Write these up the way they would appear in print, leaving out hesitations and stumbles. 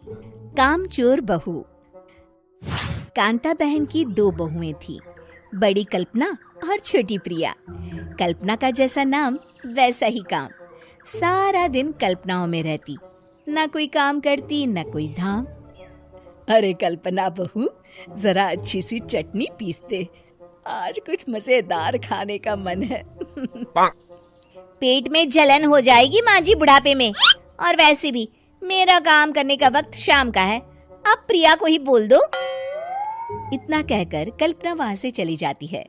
कामचोर बहू। कांता बहन की 2 बहुएं थी, बड़ी कल्पना और छोटी प्रिया। कल्पना का जैसा नाम वैसा ही काम। सारा दिन कल्पनाओं में रहती, ना कोई काम करती ना कोई धाम। अरे कल्पना बहू, जरा अच्छी सी चटनी पीस दे, आज कुछ मजेदार खाने का मन है। पेट में जलन हो जाएगी माँ जी बुढ़ापे में, और वैसे भी मेरा काम करने का वक्त शाम का है, अब प्रिया को ही बोल दो। इतना कहकर कल्पना वहां से चली जाती है।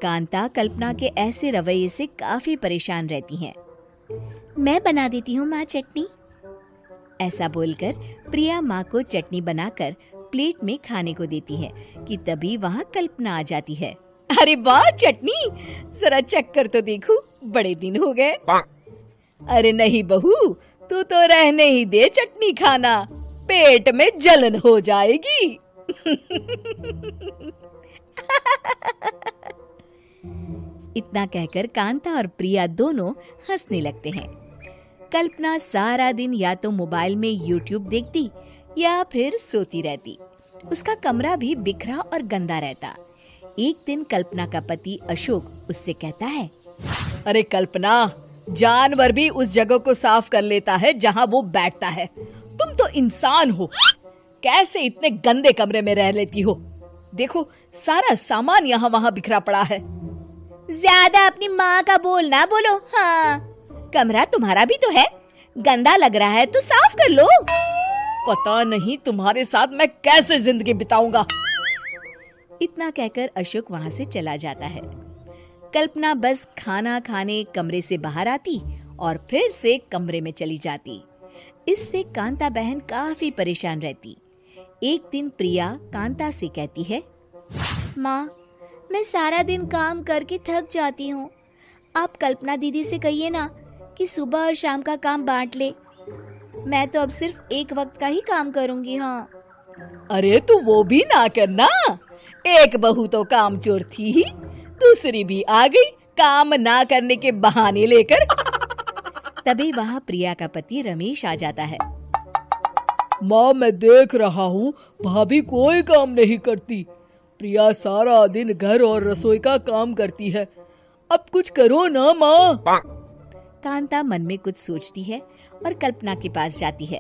कांता कल्पना के ऐसे रवैये से काफी परेशान रहती हैं। मैं बना देती हूँ माँ चटनी। ऐसा बोलकर प्रिया माँ को चटनी बनाकर प्लेट में खाने को देती है कि तभी वहाँ कल्पना आ जाती है। अरे वाह चटनी, जरा चख कर तो देखूं, बड़े दिन हो गए। अरे नहीं बहू, तू तो रहने ही दे चटनी खाना, पेट में जलन हो जाएगी। इतना कहकर कांता और प्रिया दोनों हंसने लगते हैं। कल्पना सारा दिन या तो मोबाइल में YouTube देखती या फिर सोती रहती। उसका कमरा भी बिखरा और गंदा रहता। एक दिन कल्पना का पति अशोक उससे कहता है, अरे कल्पना, जानवर भी उस जगह को साफ कर लेता है जहाँ वो बैठता है, तुम तो इंसान हो, कैसे इतने गंदे कमरे में रह लेती हो? देखो सारा सामान यहाँ वहाँ बिखरा पड़ा है। ज्यादा अपनी माँ का बोल ना बोलो। हाँ, कमरा तुम्हारा भी तो है, गंदा लग रहा है तो साफ कर लो। पता नहीं तुम्हारे साथ मैं कैसे जिंदगी बिताऊंगा। इतना कहकर अशोक वहां से चला जाता है। कल्पना बस खाना खाने कमरे से बाहर आती और फिर से कमरे में चली जाती। इससे कांता बहन काफी परेशान रहती। एक दिन प्रिया कांता से कहती है, माँ, मैं सारा दिन काम करके थक जाती हूँ, आप कल्पना दीदी से कहिए ना कि सुबह और शाम का काम बांट ले। मैं तो अब सिर्फ एक वक्त का ही काम करूँगी। हाँ। अरे तू वो भी ना करना, एक बहू तो कामचोर थी ही, दूसरी भी आ गई काम ना करने के बहाने लेकर। तभी वहाँ प्रिया का पति रमेश आ जाता है। माँ, मैं देख रहा हूँ भाभी कोई काम नहीं करती, प्रिया सारा दिन घर और रसोई का काम करती है, अब कुछ करो ना माँ। कांता मन में कुछ सोचती है और कल्पना के पास जाती है।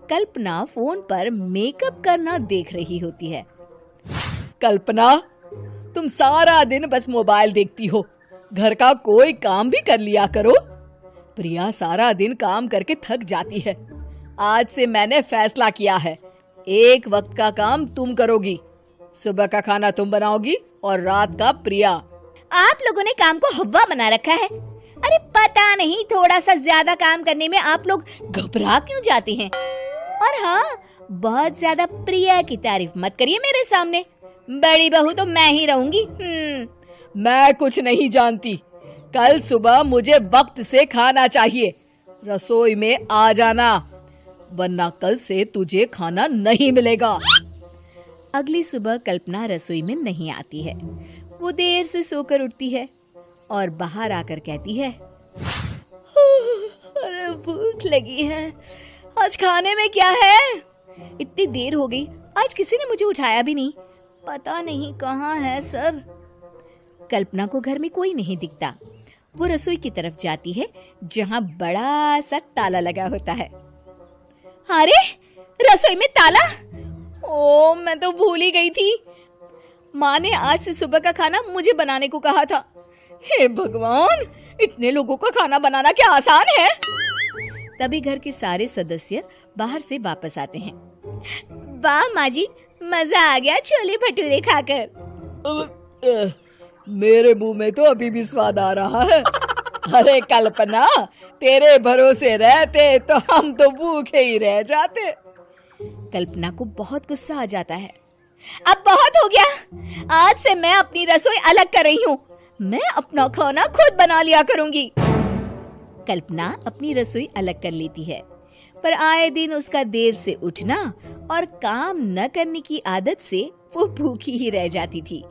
कल्पना फोन पर मेकअप करना देख रही होती है। कल्पना, तुम सारा दिन बस मोबाइल देखती हो, घर का कोई काम भी कर लिया करो। प्रिया सारा दिन काम करके थक जाती है। आज से मैंने फैसला किया है, एक वक्त का काम तुम करोगी, सुबह का खाना तुम बनाओगी और रात का प्रिया। आप लोगों ने काम को हव्वा बना रखा है। अरे पता नहीं थोड़ा सा ज्यादा काम करने में आप लोग घबरा क्यों जाते हैं। और हाँ, बहुत ज्यादा प्रिया की तारीफ मत करिए मेरे सामने, बड़ी बहू तो मैं ही रहूंगी। मैं कुछ नहीं जानती, कल सुबह मुझे वक्त से खाना चाहिए, रसोई में आ जाना, वरना कल से तुझे खाना नहीं मिलेगा। अगली सुबह कल्पना रसोई में नहीं आती है। वो देर से सोकर उठती है और बाहर आकर कहती है, अरे भूख लगी है, आज खाने में क्या है? इतनी देर हो गई, आज किसी ने मुझे उठाया भी नहीं, पता नहीं कहाँ है सब। कल्पना को घर में कोई नहीं दिखता। वो रसोई की तरफ जाती है जहाँ बड़ा सा ताला लगा होता है। अरे रसोई में ताला? ओ, मैं तो भूल ही गई थी। माँ ने आज से सुबह का खाना मुझे बनाने को कहा था। हे भगवान, इतने लोगों का खाना बनाना क्या आसान है? तभी घर के सारे सदस्य बाहर से वापस आते हैं। वाह माँ जी, मजा आ गया छोले भटूरे खाकर। मेरे मुंह में तो अभी भी स्वाद आ रहा है। अरे कल्पना, तेरे भरोसे रहते तो हम तो भूखे ही रह जाते। कल्पना को बहुत गुस्सा आ जाता है। अब बहुत हो गया, आज से मैं अपनी रसोई अलग कर रही हूँ, मैं अपना खाना खुद बना लिया करूंगी। कल्पना अपनी रसोई अलग कर लेती है, पर आए दिन उसका देर से उठना और काम न करने की आदत से वो भूखी ही रह जाती थी।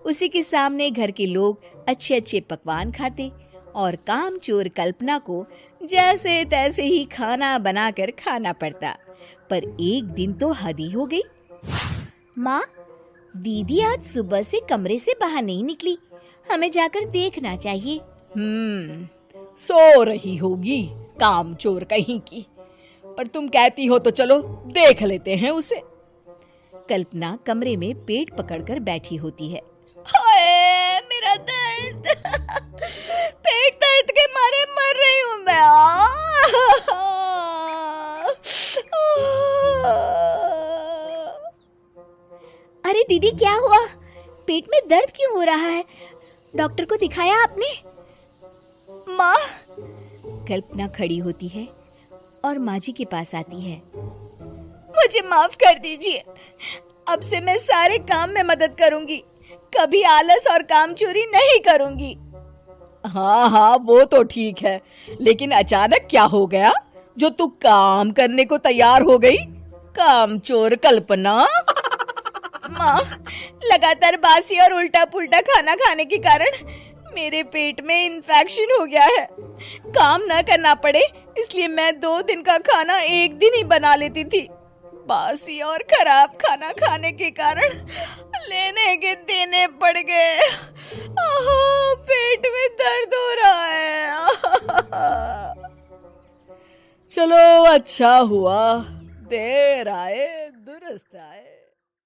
उसी के सामने घर के लोग अच्छे अच्छे पकवान खाते और कामचोर कल्पना को जैसे तैसे ही खाना बनाकर खाना पड़ता। पर एक दिन तो हद ही हो गई। माँ, दीदी आज सुबह से कमरे से बाहर नहीं निकली, हमें जाकर देखना चाहिए। सो रही होगी कामचोर कहीं की, पर तुम कहती हो तो चलो देख लेते हैं उसे। कल्पना कमरे में पेट पकड़कर बैठी होती है। हाय मेरा दर्द, पेट दर्द के मारे मर रही हूँ मैं। अरे दीदी, क्या हुआ? पेट में दर्द क्यों हो रहा है? डॉक्टर को दिखाया आपने? माँ। कल्पना खड़ी होती है और माँ जी के पास आती है। मुझे माफ कर दीजिए, अब से मैं सारे काम में मदद करूंगी, कभी आलस और काम चोरी नहीं करूंगी। हाँ, वो तो ठीक है, लेकिन अचानक क्या हो गया जो तू काम करने को तैयार हो गई? कामचोर कल्पना। माँ, लगातार बासी और उल्टा पुल्टा खाना खाने के कारण मेरे पेट में इन्फेक्शन हो गया है। काम न करना पड़े इसलिए मैं 2 दिन का खाना एक दिन ही बना लेती थी। बासी और खराब खाना खाने के कारण लेने के देने पड़ गए। पेट में दर्द हो रहा है। चलो अच्छा हुआ, देर आए दुरुस्त आए।